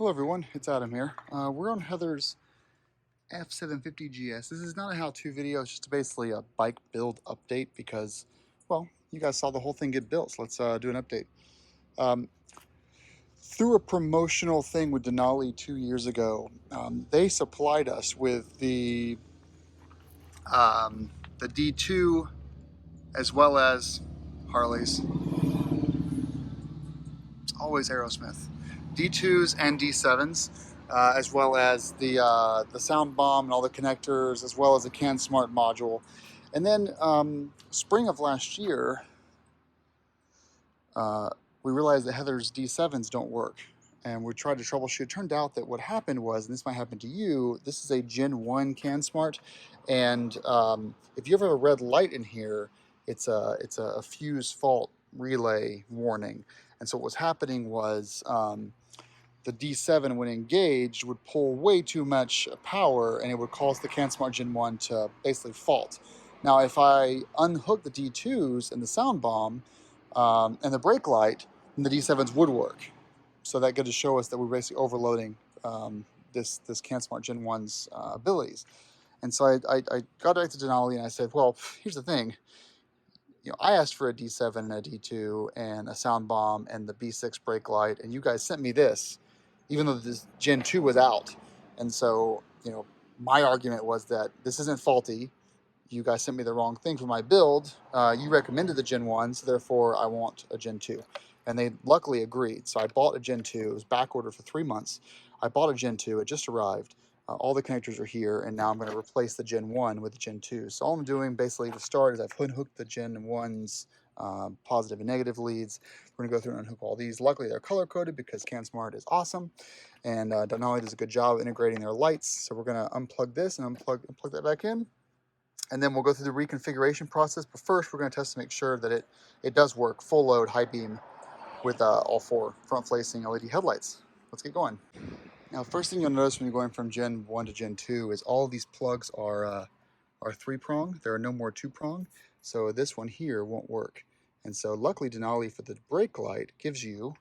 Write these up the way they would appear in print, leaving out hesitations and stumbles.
Hello everyone, it's Adam here. We're on Heather's F750GS. This is not a how-to video, it's just basically a bike build update because, well, you guys saw the whole thing get built, so let's do an update. Through a promotional thing with Denali 2 years ago, they supplied us with the D2 as well as Harley's. It's always Aerosmith. D2s and D7s, as well as the sound bomb and all the connectors, as well as the CANsmart module. And then spring of last year, we realized that Heather's D7s don't work. And we tried to troubleshoot. It turned out that what happened was, and this might happen to you, this is a Gen 1 CANsmart. And if you ever have a red light in here, it's a fuse fault relay warning. And so what was happening was the D7, when engaged, would pull way too much power and it would cause the CANsmart Gen 1 to basically fault. Now, if I unhook the D2s and the sound bomb and the brake light, then the D7s would work. So that got to show us that we're basically overloading this CANsmart Gen 1's abilities. And so I got back to Denali and I said, well, here's the thing. You know, I asked for a D7 and a D2 and a sound bomb and the B6 brake light, and you guys sent me this, even though this Gen 2 was out. And so, you know, my argument was that this isn't faulty. You guys sent me the wrong thing for my build. You recommended the Gen 1, so therefore I want a Gen 2. And they luckily agreed. So I bought a Gen 2. It was back ordered for 3 months. I bought a Gen 2. It just arrived. All the connectors are here, and now I'm going to replace the Gen 1 with the Gen 2. So all I'm doing basically to start is I've unhooked the Gen 1's positive and negative leads. We're going to go through and unhook all these. Luckily, they're color-coded because CANsmart is awesome, and Denali does a good job of integrating their lights. So we're going to unplug this and plug that back in, and then we'll go through the reconfiguration process. But first, we're going to test to make sure that it does work full load, high beam, with all 4 front-facing LED headlights. Let's get going. Now, first thing you'll notice when you're going from Gen 1 to Gen 2 is all of these plugs are 3-prong. There are no more 2-prong. So this one here won't work. And so luckily Denali for the brake light gives you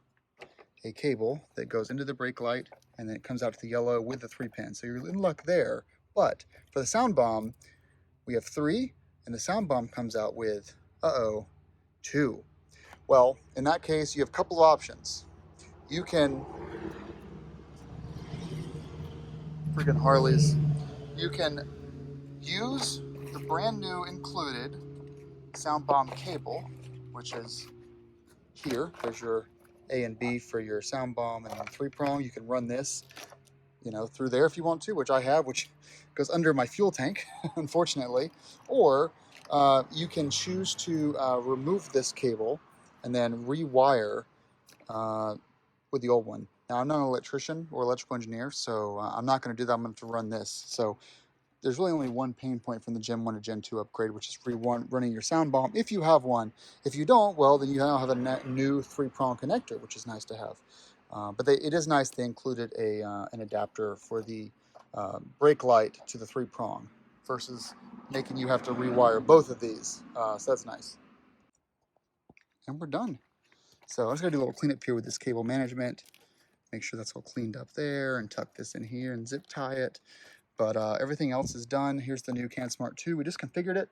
a cable that goes into the brake light and then it comes out to the yellow with the 3-pin. So you're in luck there. But for the sound bomb, we have 3 and the sound bomb comes out with, 2. Well, in that case, you have a couple of options. You can freaking Harleys. You can use the brand new included sound bomb cable, which is here. There's your A and B for your sound bomb and then 3-prong. You can run this, you know, through there if you want to, which I have, which goes under my fuel tank, unfortunately. Or you can choose to remove this cable and then rewire with the old one. Now, I'm not an electrician or electrical engineer, so I'm not going to do that. I'm going to run this. So there's really only one pain point from the Gen 1 to Gen 2 upgrade, which is running your sound bomb, if you have one. If you don't, well, then you now have a new 3-prong connector, which is nice to have. But it is nice they included an adapter for the brake light to the 3-prong versus making you have to rewire both of these. So that's nice. And we're done. So I'm just going to do a little cleanup here with this cable management. Make sure that's all cleaned up there and tuck this in here and zip tie it. But everything else is done. Here's the new CANsmart 2. We just configured it.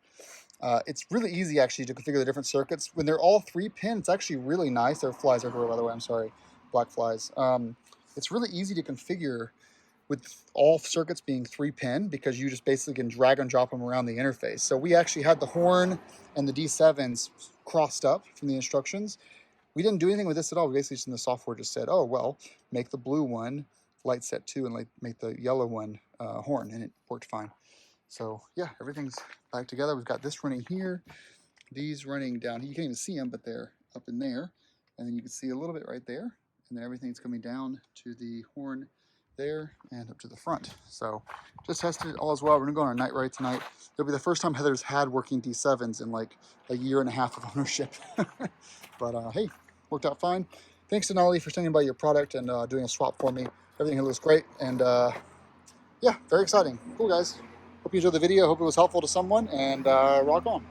It's really easy actually to configure the different circuits. When they're all 3-pin, it's actually really nice. There are flies everywhere, by the way. I'm sorry. Black flies. It's really easy to configure with all circuits being 3-pin because you just basically can drag and drop them around the interface. So we actually had the horn and the D7s crossed up from the instructions. We didn't do anything with this at all. We basically just in the software just said, oh, well, make the blue one light set 2 and make the yellow one horn, and it worked fine. So yeah, everything's back together. We've got this running here, these running down here. You can't even see them, but they're up in there. And then you can see a little bit right there. And then everything's coming down to the horn there and up to the front. So just tested it all as well. We're gonna go on a night ride tonight. It'll be the first time Heather's had working D7s in like a year and a half of ownership. But hey, worked out fine. Thanks to Denali for standing by your product and doing a swap for me. Everything looks great, and yeah, very exciting. Cool, guys. Hope you enjoyed the video. Hope it was helpful to someone, and rock on.